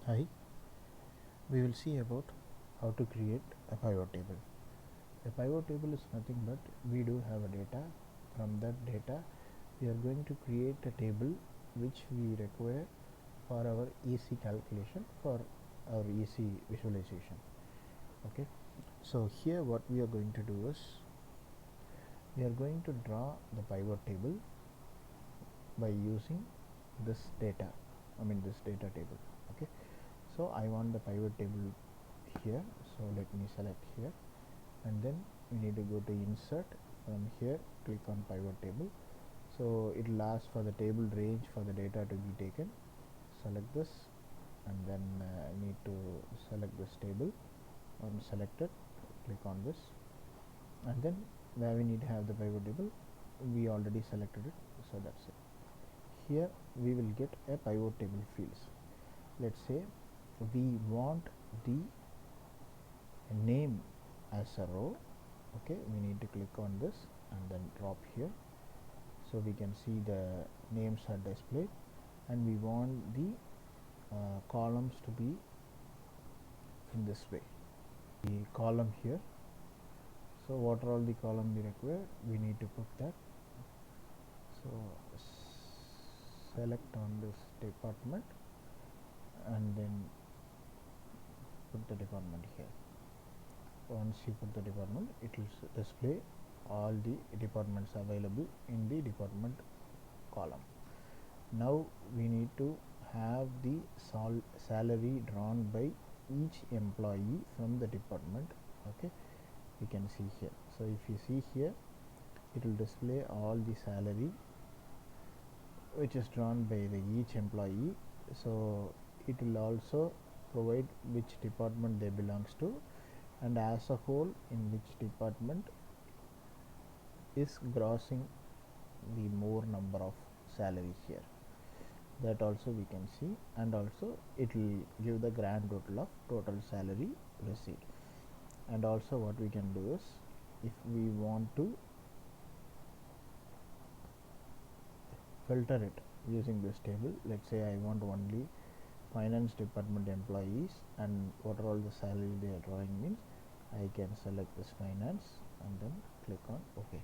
Hi, we will see about how to create a pivot table. A pivot table is nothing but we do have a data. From that data, we are going to create a table which we require for our EC calculation, for our EC visualization. Okay, so here what we are going to do is we are going to draw the pivot table by using this data. This data table. Okay, so I want the pivot table here, so let me select here, and then we need to go to insert. From here click on pivot table, so it will ask for the table range for the data to be taken. Select this, and then I need to select this table. Select it, click on this, and then where we need to have the pivot table, we already selected it, so that's it. Here we will get a pivot table fields. Let's say we want the name as a row. Okay, we need to click on this and then drop here, so we can see the names are displayed, and we want the columns to be in this way. The column here, so what are all the column we require, we need to put that. So select on this department and then put the department here. Once you put the department, it will display all the departments available in the department column. Now we need to have the salary drawn by each employee from the department. Okay, we can see here. So if you see here, it will display all the salary which is drawn by each employee. So it will also provide which department they belongs to, and as a whole in which department is grossing the more number of salary here, that also we can see, and also it will give the grand total of total salary received. And also what we can do is, if we want to filter it using this table, let's say I want only finance department employees and what are all the salary they are drawing, means I can select this finance and then click on OK.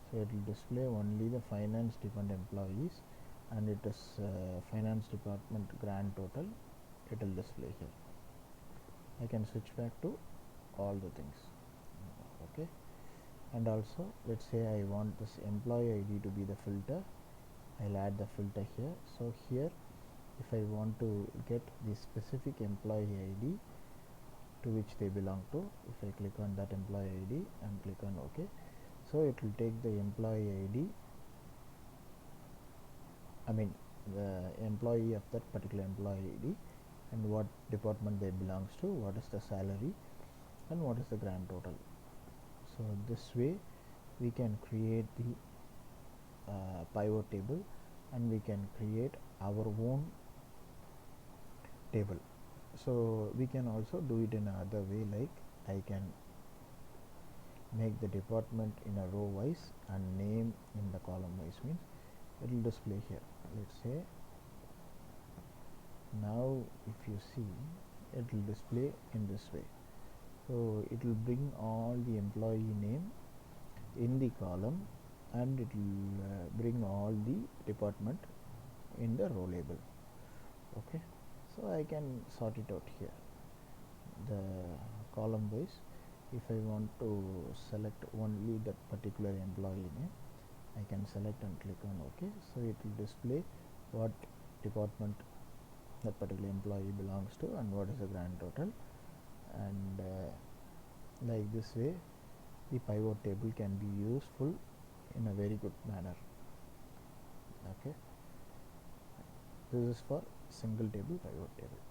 So it will display only the finance department employees, and it is finance department grand total, it will display here. I can switch back to all the things. Okay, and also let's say I want this employee ID to be the filter, I'll add the filter here. So here if I want to get the specific employee ID to which they belong to, if I click on that employee ID and click on OK, so it will take the employee ID, the employee of that particular employee ID, and what department they belongs to, what is the salary, and what is the grand total. So this way we can create the pivot table, and we can create our own table. So we can also do it in another way, like I can make the department in a row wise and name in the column wise, means it will display here. Let's say now if you see, it will display in this way. So it will bring all the employee name in the column, and it will bring all the department in the row label. Okay, so I can sort it out here, the column wise. If I want to select only that particular employee name, I can select and click on OK. So it will display what department that particular employee belongs to and what is the grand total, and like this way the pivot table can be useful in a very good manner. Okay, this is for single table pivot table.